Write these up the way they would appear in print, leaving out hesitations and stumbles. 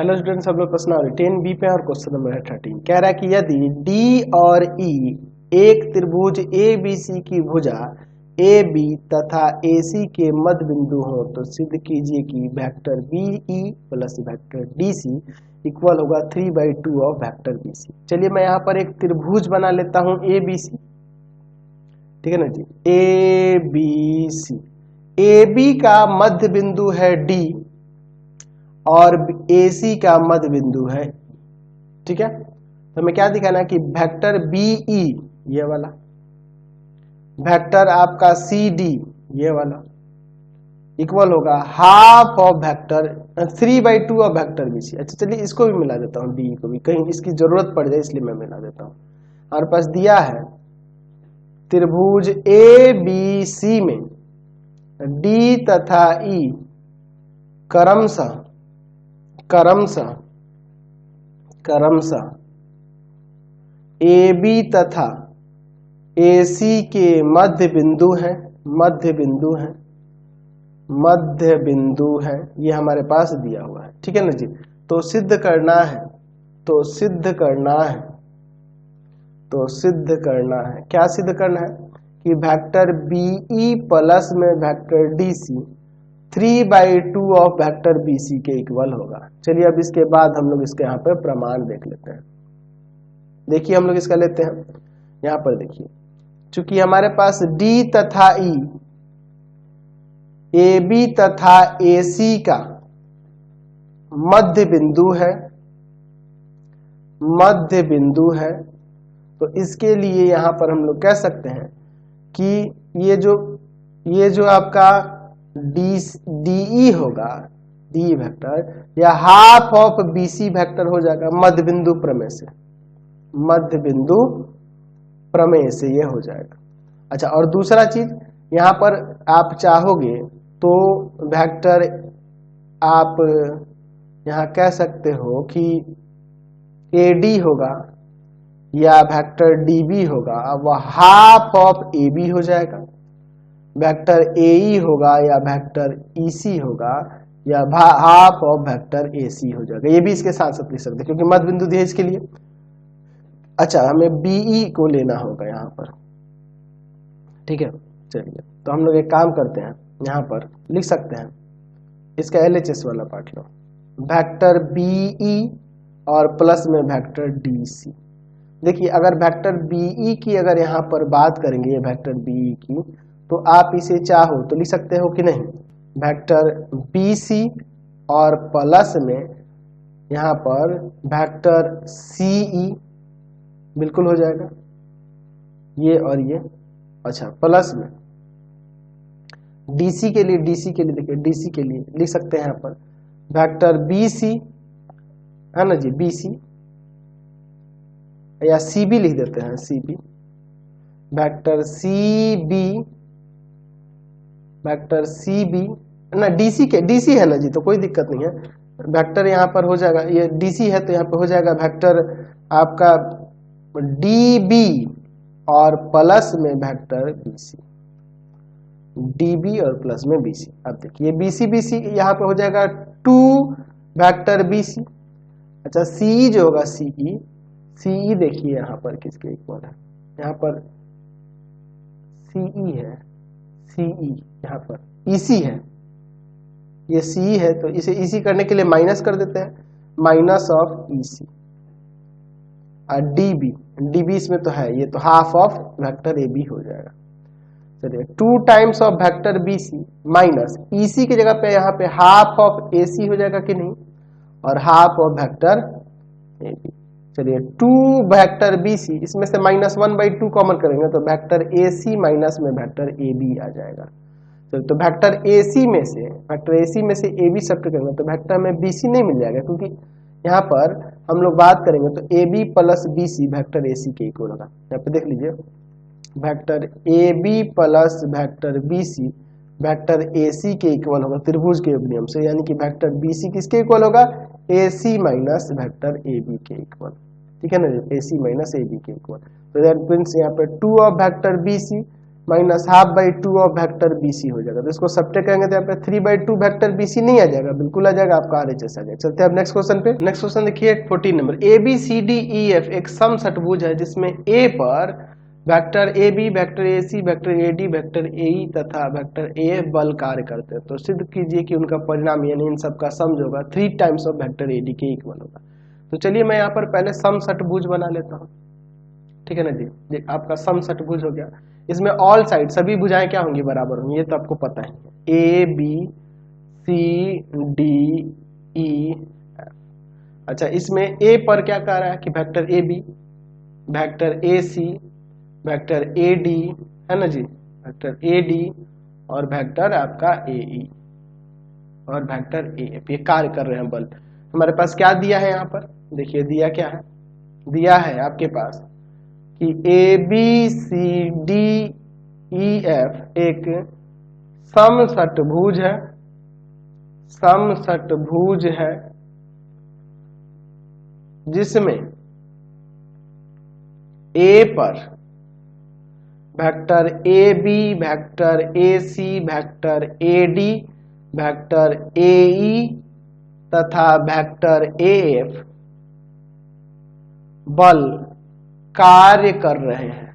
Hello students, सब लोग प्रश्न 10B पे और क्वेश्चन नंबर 13 कह रहा है कि यदि D और E एक त्रिभुज ABC की भुजा AB तथा AC के मध्य बिंदु हो तो सिद्ध कीजिए कि vector BE plus vector DC equal होगा 3/2 ऑफ वेक्टर BC। चलिए मैं यहाँ पर एक त्रिभुज बना लेता हूँ ABC, ठीक है ना जी। ABC, AB का मध्य बिंदु है D और AC का मध्य बिंदु है, ठीक है। तो हमें क्या दिखाना है कि वेक्टर BE ये वाला, वेक्टर आपका CD ये वाला इक्वल होगा half of vector 3/2 of vector BC। अच्छा चलिए इसको भी मिला देता हूँ, DE को भी, कहीं इसकी जरूरत पड़ जाए इसलिए मैं मिला देता हूँ। हमारे पास दिया है त्रिभुज ABC में D तथा E क्रमशः AB तथा AC के मध्य बिंदु है, ये हमारे पास दिया हुआ है, ठीक है ना जी। तो सिद्ध करना है, क्या सिद्ध करना है कि वेक्टर BE प्लस में vector DC 3/2 of vector BC के इक्वल होगा। चलिए अब इसके बाद हम लोग इसके यहाँ पे प्रमाण देख लेते हैं। देखिए हम लोग इसका लेते हैं, यहाँ पर देखिए, चूंकि हमारे पास D तथा E AB तथा AC का मध्य बिंदु है, तो इसके लिए यहाँ पर हम लोग कह सकते हैं कि ये जो आपका DE होगा, DE वेक्टर या हाफ ऑफ BC वेक्टर हो जाएगा मध्य बिंदु प्रमेय से ये हो जाएगा। अच्छा, और दूसरा चीज यहाँ पर आप चाहोगे तो वेक्टर आप यहाँ कह सकते हो कि AD होगा या वेक्टर DB होगा, अब वह हाफ ऑफ AB हो जाएगा। वेक्टर AE होगा या वेक्टर EC होगा या हाफ ऑफ वेक्टर AC हो जाएगा। ये भी इसके साथ साथ लिख सकते हैं क्योंकि मध्य बिंदु दिया इसके लिए। अच्छा, हमें BE को लेना होगा यहाँ पर, ठीक है। चलिए तो हम लोग एक काम करते हैं, यहाँ पर लिख सकते हैं इसका LHS वाला पार्ट लो, वेक्टर BE और प्लस में वेक्टर DC। देखिए अगर वेक्टर BE की अगर यहाँ पर बात करेंगे, ये वेक्टर BE की, तो आप इसे चाहो तो लिख सकते हो कि नहीं, वेक्टर BC और प्लस में यहाँ पर वेक्टर CE बिल्कुल हो जाएगा, ये और ये। अच्छा, प्लस में DC के लिए देखिए DC के लिए लिख सकते हैं यहाँ पर वेक्टर BC है ना जी, BC या CB लिख देते हैं, CB वेक्टर CB ना, DC है ना जी, तो कोई दिक्कत नहीं है। वेक्टर यहाँ पर हो जाएगा, ये DC है तो यहाँ पर हो जाएगा वेक्टर आपका DB और प्लस में वेक्टर BC, DB और प्लस में BC। अब देखिए BC यहाँ पे हो जाएगा 2 वेक्टर BC। अच्छा, CE जो होगा CE देखिए यहाँ पर किसके इक्वल है, यहाँ पर CE है, CE यहाँ पर EC है, ये CE है तो इसे EC करने के लिए माइनस कर देते हैं, माइनस ऑफ EC। और DB इसमें तो है, ये तो हाफ ऑफ वेक्टर AB हो जाएगा। चलिए 2 times of vector BC minus EC की जगह पे यहाँ पे हाफ ऑफ AC हो जाएगा कि नहीं, और हाफ ऑफ वेक्टर AB। चलिए 2 वेक्टर BC, इसमें से -1/2 कॉमन करेंगे तो वेक्टर AC माइनस में वेक्टर AB आ जाएगा। तो वेक्टर AC में से AB सब्ट्रैक्ट करेंगे तो वेक्टर में BC नहीं मिल जाएगा, क्योंकि यहाँ पर हम लोग बात करेंगे तो AB plus BC vector AC के इक्वल होगा। यहाँ पे देख लीजिए vector AB plus vector BC vector AC के इक्वल होगा त्रिभुज के नियम से, यानी कि वेक्टर BC किसके इक्वल होगा, AC माइनस वेक्टर AB के इक्वल, ठीक है ना, AC माइनस AB के इक्वल। तो दैट मींस यहाँ पे 2 of vector BC minus half by two of vector B C हो जाएगा। तो इसको सब्ट्रैक्ट करेंगे तो यहाँ पे 3/2 वेक्टर बी सी नहीं आ जाएगा, बिल्कुल आ जाएगा, आपका RHS आ जाएगा। चलते हैं अब नेक्स्ट क्वेश्चन पे। नेक्स्ट क्वेश्चन देखिए 14 नंबर, ABCDEF एक सम षटभुज है जिसमें ए पर vector AB, vector AC, vector AD, vector AE तथा वेक्टर AF बल कार्य करते हैं। तो सिद्ध कीजिए कि उनका परिणाम यानी इन सब का सम जो होगा 3 टाइम्स ऑफ वेक्टर AD के इक्वल होगा। तो चलिए मैं यहाँ पर पहले सम षटभुज बना लेता हूँ, ठीक है ना जी। आपका सम षटभुज हो गया, इसमें ऑल साइड सभी भुजाएं क्या होंगी, बराबर होंगी, ये तो आपको पता है। ABCDEF। अच्छा, इसमें ए पर क्या कह रहा है कि vector AB, vector AC, vector AD है ना जी, वेक्टर AD और वेक्टर आपका AE और वेक्टर AF ये कार्य कर रहे हैं बल। हमारे पास क्या दिया है यहाँ पर, देखिए दिया क्या है, दिया है आपके पास कि ABCDEF एक समषटभुज है, समषटभुज है जिसमें A पर vector AB, vector AC, vector AD, vector AE तथा वेक्टर AF बल कार्य कर रहे हैं,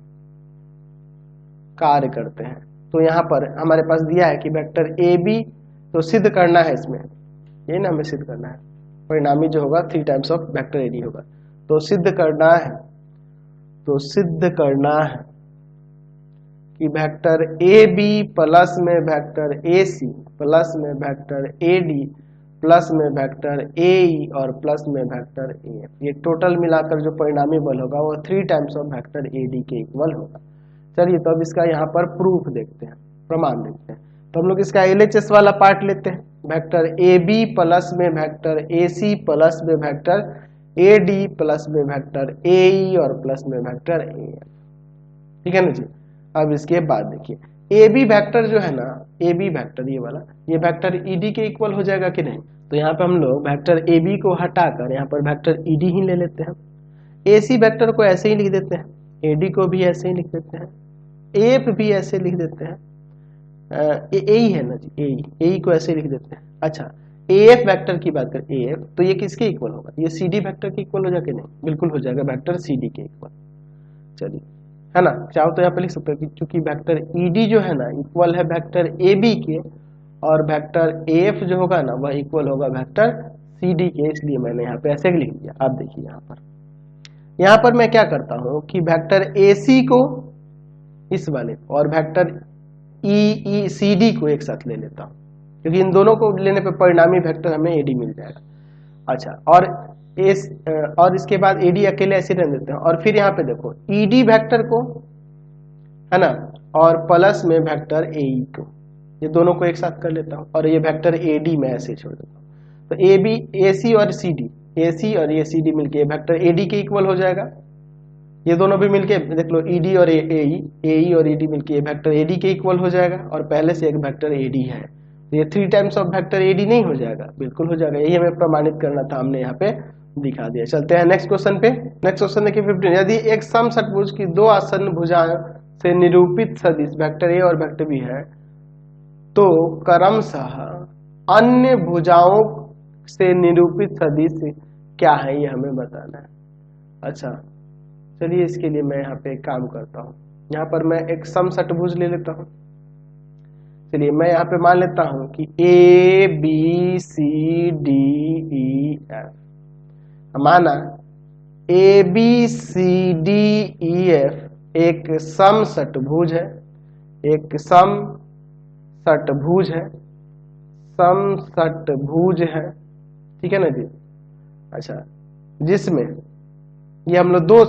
कार्य करते हैं। तो यहां पर हमारे पास दिया है कि वेक्टर AB, तो सिद्ध करना है इसमें, यही ना हमें सिद्ध करना है, परिणामी जो होगा 3 टाइम्स ऑफ वेक्टर AD होगा। तो सिद्ध करना है, तो सिद्ध करना है कि वेक्टर AB प्लस में वेक्टर AC प्लस में वेक्टर AD प्लस में वेक्टर AE और प्लस में वेक्टर AF, ये टोटल मिलाकर जो परिणामी बल होगा वो 3 टाइम्स ऑफ वेक्टर AD के इक्वल होगा। चलिए तो अब इसका यहाँ पर प्रूफ देखते हैं, प्रमाण देखते हैं। तो हम लोग इसका LHS वाला पार्ट लेते हैं, वेक्टर AB प्लस में वेक्टर AC प्लस में वेक्टर AD प्लस में वेक्टर AE और प्लस में वेक्टर AF, ठीक है ना जी। अब इसके बाद देखिए AB वेक्टर जो है ना, AB वेक्टर ये वाला, ये वेक्टर ED के इक्वल हो जाएगा कि नहीं। तो यहाँ पे हम लोग वेक्टर AB को हटाकर यहाँ पर वेक्टर ED ही ले लेते हैं। AC वेक्टर को ऐसे ही लिख देते हैं, AD को भी ऐसे ही लिख देते हैं, AF भी ऐसे लिख देते हैं, AE है ना जी, AE को ऐसे लिख देते हैं। अच्छा, AF वेक्टर की बात करें, AF तो ये किसके इक्वल होगा, ये CD वेक्टर के इक्वल हो जाएगा कि नहीं, बिल्कुल हो जाएगा, वेक्टर CD के इक्वल। चलिए है ना, चाहो तो यहाँ पे लिख सकते हो कि चूंकि वेक्टर ED जो है ना इक्वल है वेक्टर AB के और वेक्टर AF जो होगा ना वह इक्वल होगा वेक्टर CD के, इसलिए मैंने यहाँ पे ऐसे लिख दिया। आप देखिए यहाँ पर मैं क्या करता हूँ कि वेक्टर AC को इस वाले और वेक्टर CD को एक साथ ले लेता हूँ, क्योंकि इन दोनों को लेने पे परिणामी वेक्टर हमें AD मिल जाएगा। अच्छा, और इसके बाद AD अकेले ऐसे रहने देते हैं, और फिर यहाँ पे देखो ED वेक्टर को है ना और प्लस में वेक्टर AE को, ये दोनों को एक साथ कर लेता हूँ और ये वेक्टर AD में ऐसे छोड़ देता हूँ। तो AC और CD, AC और ये CD मिलके वेक्टर AD के इक्वल हो जाएगा। ये दोनों भी मिलके देख लो ED और AE और ED मिलके वेक्टर AD के इक्वल हो जाएगा, और पहले से एक वेक्टर AD है, तो ये 3 टाइम्स ऑफ वेक्टर AD नहीं हो जाएगा, बिल्कुल हो जाएगा। यही हमें प्रमाणित करना था, हमने यहाँ पे दिखा दिया। चलते हैं नेक्स्ट क्वेश्चन पे। नेक्स्ट क्वेश्चन देखिए 15, यदि एक समषटभुज की 2 आसन्न भुजाओं से निरूपित सदिश वेक्टर A और वेक्टर B है तो क्रमशः अन्य भुजाओं से निरूपित सदिश क्या है, ये हमें बताना है। अच्छा, चलिए इसके लिए मैं यहाँ पे एक काम करता हूँ, यहाँ पर मैं एक समषटभुज ले लेता हूँ। चलिए मैं यहाँ पे मान लेता हूँ कि ABCDEF, माना ABCDEF एक समषटभुज है, एक समषटभुज है, समषटभुज है, ठीक है ना जी। अच्छा, जिसमें ये हम लोग 2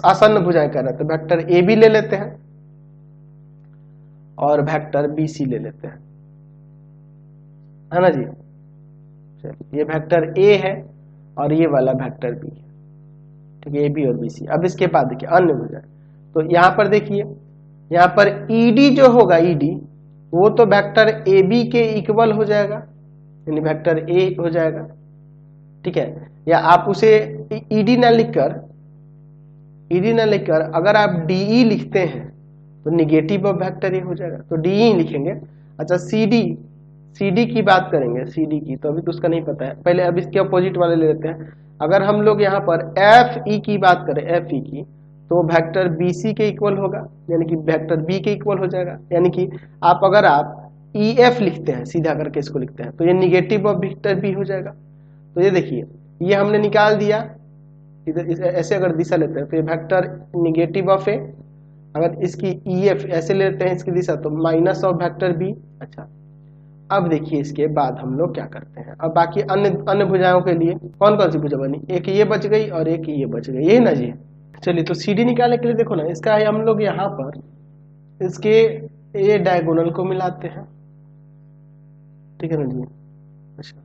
आसन्न भुजाएं कर रहे थे, वेक्टर AB ले लेते हैं और वेक्टर BC ले लेते हैं, है ना जी। चलिए ये वेक्टर A है और ये वाला वेक्टर B है, ठीक है, AB और BC। अब इसके बाद देखिए अन्य भुजाएं, तो यहाँ पर देखिए यहाँ पर ED जो होगा, ED वो तो वेक्टर AB के इक्वल हो जाएगा, यानी वेक्टर A हो जाएगा, ठीक है। या आप उसे ED ना लिखकर अगर आप DE लिखते हैं तो निगेटिव ऑफ वेक्टर ए हो जाएगा, तो डी ही लिखेंगे। अच्छा सी डी की बात करेंगे, सी डी की तो अभी तो उसका नहीं पता है, पहले अब इसके अपोजिट वाले ले लेते हैं। अगर हम लोग यहाँ पर एफ ई की बात करें, एफ ई की, तो वेक्टर बी सी के इक्वल होगा, यानी कि वेक्टर बी के इक्वल हो जाएगा। यानी कि अगर आप ई एफ लिखते हैं, सीधा करके इसको लिखते हैं, तो ये निगेटिव ऑफ वेक्टर बी हो जाएगा। तो ये देखिए, ये हमने निकाल दिया, इधर ऐसे अगर दिशा लेते हैं तो ये वेक्टर निगेटिव ऑफ ए, अगर इसकी ई एफ ऐसे लेते हैं इसकी दिशा, तो माइनस ऑफ वेक्टर बी। अच्छा, अब देखिए इसके बाद हम लोग क्या करते हैं, अब बाकी अन्य भुजाओं के लिए कौन कौन सी भुजा बनी, एक ये बच गई और एक ये बच गई, यही ना जी। चलिए, तो सी डी निकालने के लिए देखो ना, इसका हम लोग यहाँ पर इसके ए डायगोनल को मिलाते हैं, ठीक है ना जी। अच्छा,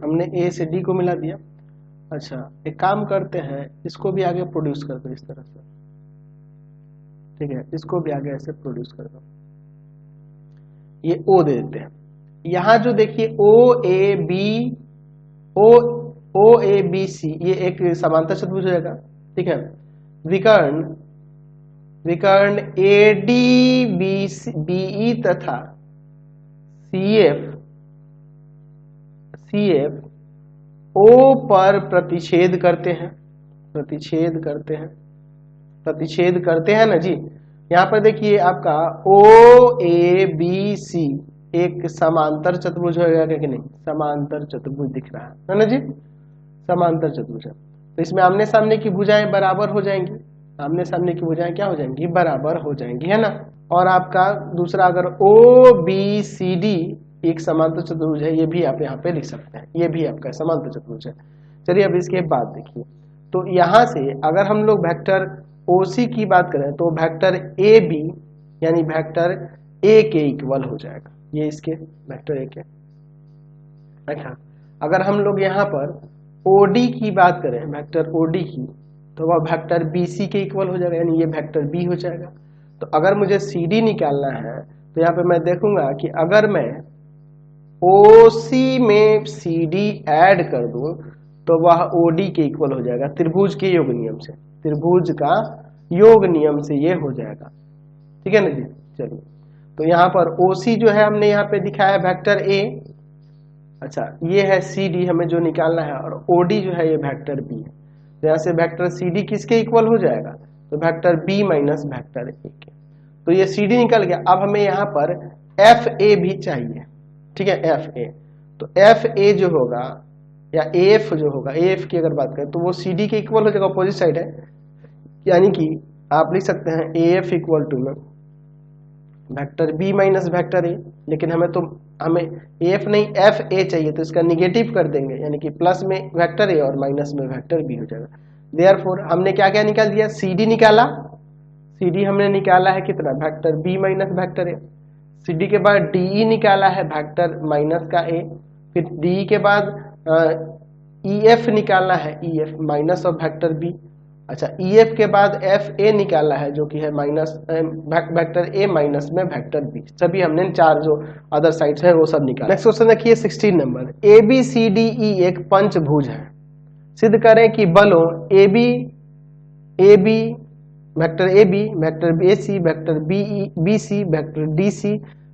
हमने ए से डी को मिला दिया। अच्छा, एक काम करते हैं, इसको भी आगे प्रोड्यूस कर दो इस तरह से, ठीक है, इसको भी आगे ऐसे प्रोड्यूस कर दो, ये ओ दे देते हैं। यहां जो देखिए ओ ए बी सी, ये एक समांतर चतुर्भुज हो जाएगा, ठीक है। विकर्ण ए डी बी ई तथा सी एफ ओ पर प्रतिच्छेद करते हैं ना जी। यहाँ पर देखिए आपका ओ ए बी सी एक समांतर चतुर्भुज होगा कि नहीं, समांतर चतुर्भुज दिख रहा है ना जी, समांतर चतुर्भुज है। तो इसमें आमने सामने की भुजाएं बराबर हो जाएंगी, आमने सामने की भुजाएं क्या हो जाएंगी, बराबर हो जाएंगी, है ना। और आपका दूसरा, अगर ओ बी सी डी एक समांतर चतुर्भुज है, ये भी आप यहाँ पे लिख सकते हैं, ये भी आपका समांतर चतुर्भुज है। चलिए, अब इसके बाद देखिए, तो यहाँ से अगर हम लोग वेक्टर OC की बात करें तो वेक्टर AB यानी वेक्टर A के इक्वल हो जाएगा, ये इसके वेक्टर A के। अच्छा, अगर हम लोग यहाँ पर OD की बात करें, वेक्टर OD की, तो वह वेक्टर BC के इक्वल हो जाएगा, यानी ये वेक्टर B हो जाएगा। तो अगर मुझे CD निकालना है तो यहाँ पे मैं देखूंगा कि अगर मैं OC में CD ऐड कर दूं तो वह OD के इक्वल हो जाएगा, त्रिभुज के योग नियम से, त्रिभुज का योग नियम से ये हो जाएगा, ठीक है ना जी। चलिए, तो यहाँ पर OC जो है हमने यहाँ पे दिखाया वेक्टर A। अच्छा, ये है CD हमें जो निकालना है, और OD जो है ये वेक्टर B है। तो यहाँ से वेक्टर CD किसके इक्वल हो जाएगा, तो vector B minus vector A के। तो ये CD निकल गया। अब हमें यहाँ पर FA भी चाहिए, ठीक है, FA। तो FA जो होगा या AF जो होगा, AF की अगर बात करें तो वो CD के इक्वल हो जाएगा, अपोजिट साइड है, यानी कि आप लिख सकते हैं AF इक्वल टू में vector B minus vector A। लेकिन हमें AF नहीं FA चाहिए, तो इसका निगेटिव कर देंगे, यानी कि प्लस में वेक्टर A और माइनस में वेक्टर B हो जाएगा। देयरफॉर हमने क्या क्या निकाल दिया, CD निकाला, CD हमने निकाला है कितना, vector B minus vector A। CD के बाद DE निकाला है वेक्टर माइनस का A, फिर DE के बाद EF निकालना है, EF minus of vector B। अच्छा, EF के बाद FA निकाला है जो कि है माइनस वेक्टर A माइनस में वेक्टर B। सभी हमने चार जो अदर साइड्स है वो सब निकाला। नेक्स्ट क्वेश्चन देखिए 16 नंबर, ABCDE एक पंचभुज है, सिद्ध करें कि बलों AB vector AB, vector AC, vector BC, vector DC,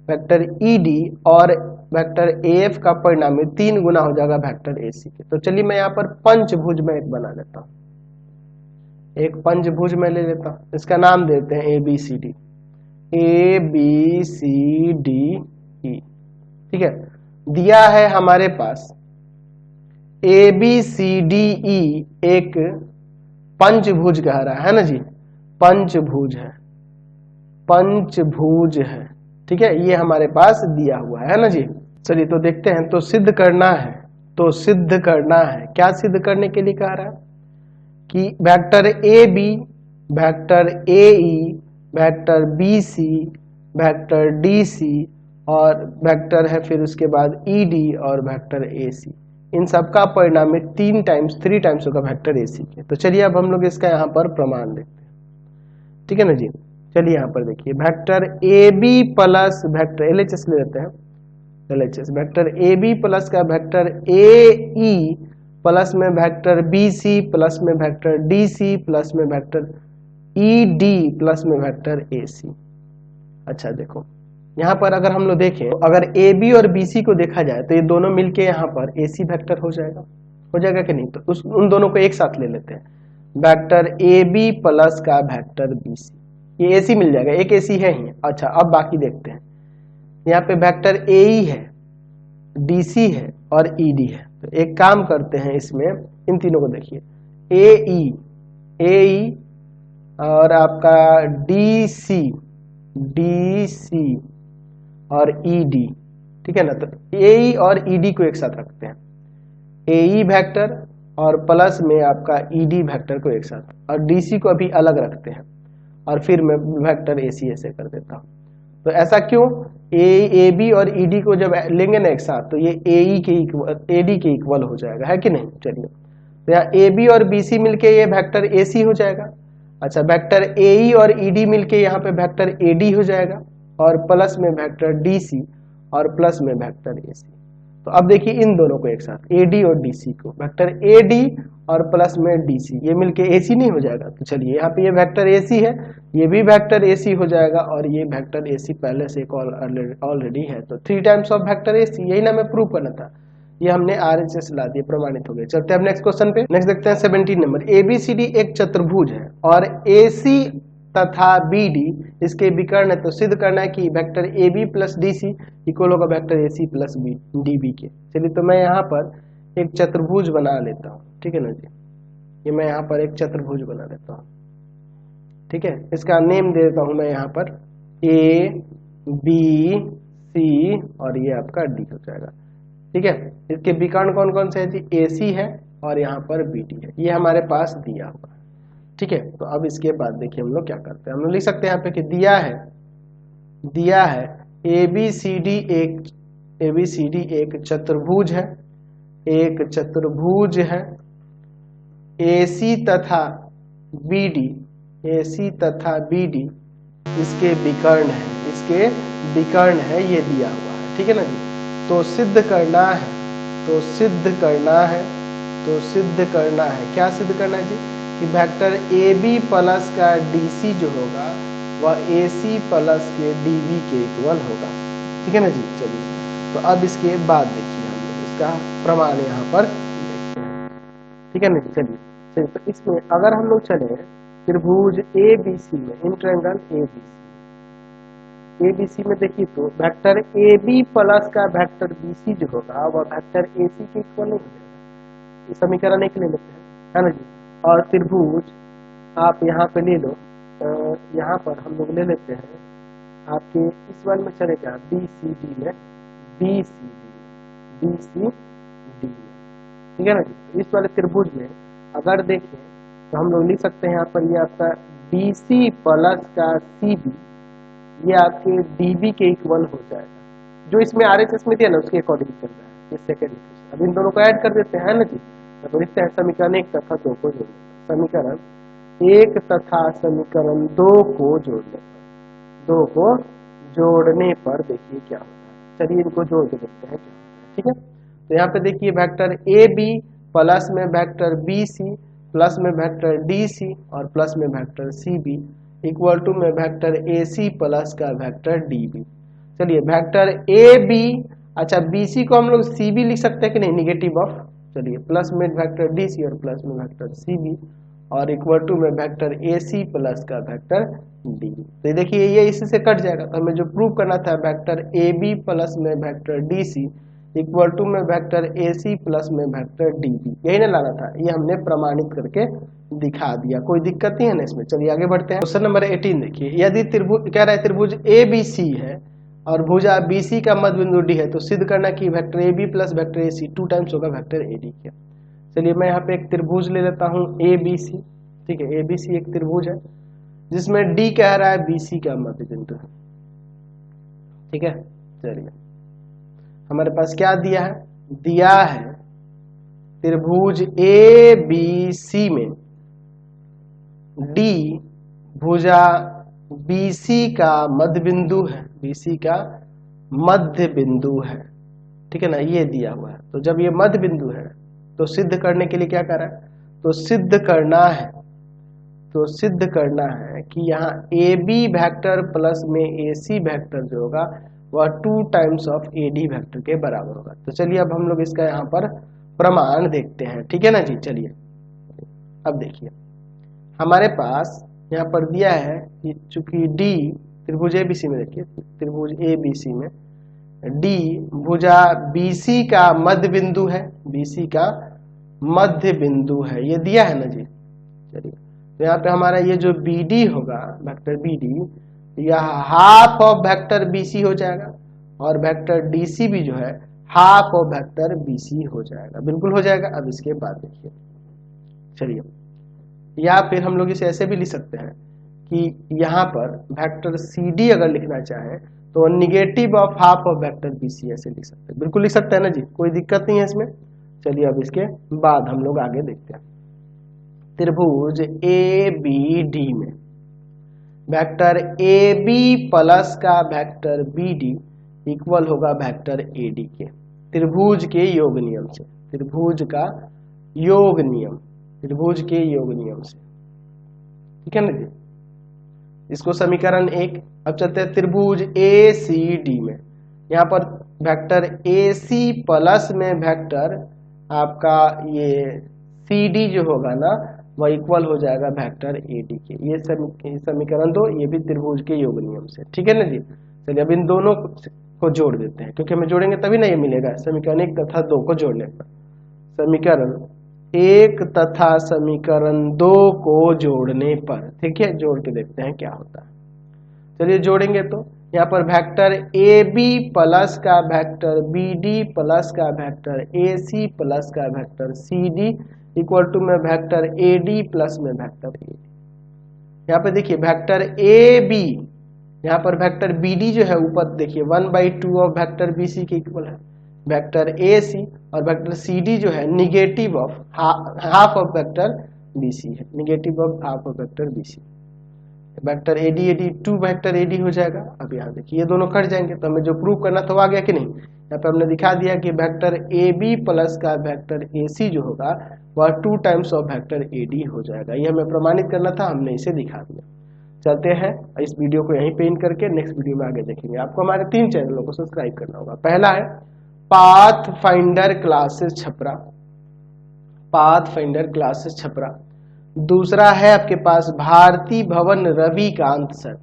vector ED और वेक्टर AF का परिणामी 3 गुना हो जाएगा वेक्टर AC के। तो चलिए मैं यहाँ पर पंचभुज में एक बना लेता हूँ, एक पंचभुज में ले लेता हूँ, इसका नाम देते हैं ABCD, ठीक है। दिया है हमारे पास ABCDE एक पंचभुज कह रहा है ना जी, पंचभुज है, ठीक है, ये हमारे पास दिया हुआ है ना जी। चलिए तो देखते हैं, तो सिद्ध करना है, क्या सिद्ध करने के लिए कह रहा है कि vector AB, vector AE, vector BC, vector DC और वेक्टर है फिर उसके बाद ED और वेक्टर AC, इन सब का परिणामी 3 टाइम्स होगा वेक्टर AC के। तो चलिए अब हम लोग इसका यहाँ पर प्रमाण देखते हैं, ठीक है ना जी। चलिए यहाँ पर देखिए, vector AB plus vector LHS ले लेते हैं, LHS वेक्टर AB प्लस का वेक्टर AE प्लस में वेक्टर BC प्लस में वेक्टर DC प्लस में वेक्टर ED प्लस में वेक्टर AC। अच्छा देखो यहाँ पर अगर हम लोग देखें, अगर AB और BC को देखा जाए तो ये दोनों मिलके यहाँ पर AC वेक्टर हो जाएगा कि नहीं? तो उन दोनों को एक साथ ले लेते हैं, वेक्टर AB प्लस का वेक्टर BC, ये AC मिल जाएगा, एक AC है ही। अच्छा अब बाकी देखते हैं, यहाँ पे वेक्टर AE है, DC है और ED है। तो एक काम करते हैं, इसमें इन तीनों को देखिए, AE और आपका DC और ED, ठीक है ना? तो AE और ED को एक साथ रखते हैं, AE वेक्टर और प्लस में आपका ED वेक्टर को एक साथ, और DC को अभी अलग रखते हैं, और फिर मैं वेक्टर AC ऐसे कर देता हूं। तो ऐसा क्यों? AB और ED को जब लेंगे ना एक साथ तो ये AD के इक्वल हो जाएगा, है कि नहीं? चलिए तो यहाँ AB और BC मिलके ये वेक्टर AC हो जाएगा। अच्छा वेक्टर AE और ED मिलके यहाँ पे वेक्टर AD हो जाएगा, और प्लस में वेक्टर DC और प्लस में वेक्टर AC। तो अब देखिए इन दोनों को एक साथ, AD और DC को, वेक्टर AD और प्लस में DC, ये मिलके AC नहीं हो जाएगा? तो चलिए यहाँ पे ये वेक्टर AC है, ये भी वेक्टर AC हो जाएगा, और ये वेक्टर AC पहले से ऑलरेडी है। तो 3 टाइम्स ऑफ वेक्टर AC, यही ना मैं प्रूव करना था, ये हमने RHS ला दिए, प्रमाणित हो गए। चलते हैं नेक्स्ट क्वेश्चन पे। नेक्स्ट देखते हैं 17 नंबर, ABCD एक चतुर्भुज है और AC तथा BD इसके विकर्ण है, तो सिद्ध करना है कि vector AB plus DC equal होगा वेक्टर AC प्लस DB के। चलिए तो मैं यहाँ पर एक चतुर्भुज बना लेता हूँ, ठीक है ना जी? ये मैं यहाँ पर एक चतुर्भुज बना लेता हूँ, ठीक है? इसका नेम दे देता हूँ मैं यहाँ पर ABC और ये आपका D हो जाएगा, ठीक है? इसके विकर्ण कौन कौन से है जी? AC है और यहाँ पर BD है, ये हमारे पास दिया हुआ है, ठीक है? तो अब इसके बाद देखिए हम लोग क्या करते हैं, हम लोग लिख सकते हैं यहाँ पे कि दिया है ABCD एक चतुर्भुज है, AC तथा BD इसके विकर्ण है, ये दिया हुआ है, ठीक है ना जी? तो सिद्ध करना है, क्या सिद्ध करना है जी? कि वेक्टर AB प्लस का DC जो होगा वह AC प्लस के DB के इक्वल होगा, ठीक है ना जी? चलिए तो अब इसके बाद देखिए हम लोग इसका प्रमाण यहाँ पर देखते हैं, ठीक है ना जी? चलिए तो इसमें अगर हम लोग चले त्रिभुज ABC में, इन ट्रायंगल ABC में देखिए तो वेक्टर AB प्लस का वेक्टर BC जो होगा वह वेक्टर AC के इक्वल नहीं हो जाएगा। ये समीकरण एक ले लेते हैं, है ना जी? और त्रिभुज आप यहाँ पे ले लो, यहाँ पर हम लोग ले लेते हैं आपके इस वाले में चलेगा BCD में, BCD में, ठीक है ना जी? इस वाले त्रिभुज में अगर देखें तो हम लोग लिख सकते हैं यहाँ पर ये आपका BC प्लस का CB ये आपके DB के इक्वल हो जाएगा, जो इसमें RHS में दिया ना उसके अकॉर्डिंग चल रहा है, ये सेकंड इक्वेशन। अब इन दोनों को ऐड कर देते हैं ना जी? तो लिखते हैं समीकरण 1 तथा 2 को जोड़ने, समीकरण 1 तथा समीकरण 2 को जोड़ने पर देखिए क्या होता है। चलिए इनको जोड़ के देखते हैं क्या होता है, ठीक है? तो यहाँ पे देखिए वेक्टर AB प्लस में वेक्टर BC प्लस में वेक्टर DC और प्लस में वेक्टर CB इक्वल टू में वेक्टर AC प्लस का वेक्टर DB। चलिए वेक्टर AB, अच्छा BC को हम लोग CB लिख सकते हैं कि नहीं? निगेटिव ऑफ, चलिए प्लस में वेक्टर DC और प्लस में वेक्टर CB और इक्वल टू में वेक्टर AC प्लस का वेक्टर DB। तो देखिए ये इसी से कट जाएगा, तो हमें जो प्रूव करना था वेक्टर AB प्लस में वेक्टर DC इक्वल टू में वेक्टर AC प्लस में वेक्टर DB, यही ना लाना था, ये हमने प्रमाणित करके दिखा दिया, कोई दिक्कत नहीं है ना इसमें। चलिए आगे बढ़ते हैं। क्वेश्चन नंबर 18 देखिए, यदि त्रिभुज कह रहा है त्रिभुज ABC है और भुजा BC का मध्य बिंदु D है, तो सिद्ध करना कि vector AB plus vector AC 2 times होगा वेक्टर AD का। चलिए मैं यहाँ पे एक त्रिभुज ले लेता हूँ ABC, ठीक है? ABC एक त्रिभुज है जिसमें D कह रहा है BC का मध्य बिंदु है, ठीक है? चलिए हमारे पास क्या दिया है? त्रिभुज ABC में D भुजा BC का मध्य बिंदु है, ठीक है ना? ये दिया हुआ है। तो जब ये मध्य बिंदु है तो सिद्ध करने के लिए क्या कर रहा है? तो सिद्ध करना है तो सिद्ध करना है कि यहाँ ए बी वेक्टर प्लस में ए सी वेक्टर जो होगा वह 2 times of A D vector के बराबर होगा। तो चलिए अब हम लोग इसका यहाँ पर प्रमाण देखते हैं, ठीक है ना जी। चलिए अब देखिए हमारे पास यहाँ पर दिया है कि चूंकि डी त्रिभुज एबीसी में, देखिए त्रिभुज एबीसी में डी भुजा बीसी का मध्य बिंदु है, बीसी का मध्य बिंदु है, ये दिया है ना जी। चलिए तो यहाँ पे हमारा ये जो बीडी होगा वेक्टर बीडी, यह हाफ ऑफ वेक्टर बीसी हो जाएगा और वेक्टर डीसी भी जो है हाफ ऑफ वेक्टर बीसी हो जाएगा, बिल्कुल हो जाएगा। अब इसके बाद देखिए, चलिए या फिर हम लोग इसे ऐसे भी लिख सकते हैं कि यहाँ पर वेक्टर सी डी अगर लिखना चाहे तो negative of half of vector B C ऐसे लिख सकते हैं, बिल्कुल लिख सकते हैं ना जी, कोई दिक्कत नहीं है इसमें। चलिए अब इसके बाद हम लोग आगे देखते हैं। त्रिभुज ए बी डी में वेक्टर ए बी प्लस का वेक्टर बी डी इक्वल होगा वेक्टर ए डी के, त्रिभुज के योग नियम से, त्रिभुज का योग नियम, त्रिभुज के योग नियम से, ठीक है ना जी। इसको समीकरण 1। अब चलते हैं त्रिभुज ए सी डी में, यहाँ पर वेक्टर ए सी प्लस में वेक्टर आपका ये सी डी जो होगा ना वह इक्वल हो जाएगा वेक्टर ए डी के, ये समीकरण 2, ये भी त्रिभुज के योग नियम से, ठीक है ना जी। चलिए अब इन दोनों को जोड़ देते हैं, क्योंकि हमें जोड़ेंगे तभी ना ये मिलेगा, समीकरण 1 तथा 2 को जोड़ने पर, समीकरण 1 तथा समीकरण 2 को जोड़ने पर, ठीक है, जोड़ के देखते हैं क्या होता है। चलिए जोड़ेंगे तो यहाँ पर वेक्टर ए बी प्लस का वेक्टर बी डी प्लस का वेक्टर ए सी प्लस का vector C D equal to में वेक्टर ए डी प्लस में वेक्टर ए डी। यहाँ पे देखिए वेक्टर ए बी, यहाँ पर वेक्टर बी डी जो है ऊपर देखिए 1/2 ऑफ वेक्टर बी सी के इक्वल है, वेक्टर ए सी और वेक्टर सी डी जो है negative of half of vector B C है, negative of half of vector B C, vector A D 2 vector A D हो जाएगा। अब यहाँ देखिए ये दोनों कट जाएंगे, तो हमें जो प्रूव करना था वो आ गया कि नहीं। यहाँ पे हमने दिखा दिया कि वेक्टर ए बी प्लस का वेक्टर ए सी जो होगा वह 2 times of vector A D हो जाएगा, ये हमें प्रमाणित करना था, हमने इसे दिखा दिया। चलते हैं इस वीडियो को यहीं पे एंड करके नेक्स्ट वीडियो में आगे देखेंगे। आपको हमारे 3 चैनलों को सब्सक्राइब करना होगा। पहला है path finder classes Chhapra, path finder classes Chhapra. दूसरा है आपके पास भारती भवन रविकांत सर,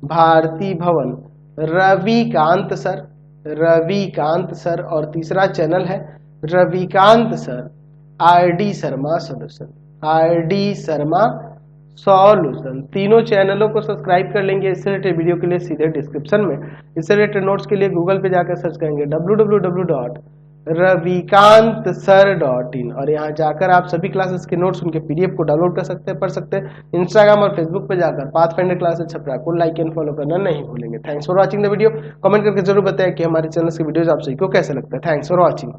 भारती भवन रविकांत सर, रविकांत सर। और तीसरा चैनल है Ravikant sir R D Sharma solution, R D Sharma solution. तीनों चैनलों को सब्सक्राइब कर लेंगे। इससे रिलेटेड वीडियो के लिए सीधे डिस्क्रिप्शन में, इससे रिलेटेड नोट्स के लिए गूगल पे जाकर सर्च करेंगे www.ravikantsir.in और यहाँ जाकर आप सभी क्लासेस के नोट्स उनके पीडीएफ को डाउनलोड कर सकते हैं, पढ़ सकते हैं। इंस्टाग्राम और फेसबुक पे जाकर पाथफाइंडर क्लासेस छपरा को लाइक एंड फॉलो करना नहीं भूलेंगे। Thanks for watching the video. Comment करके जरूर बताएं कि हमारे चैनल के वीडियोज आप सभी को कैसे लगता है। Thanks for watching.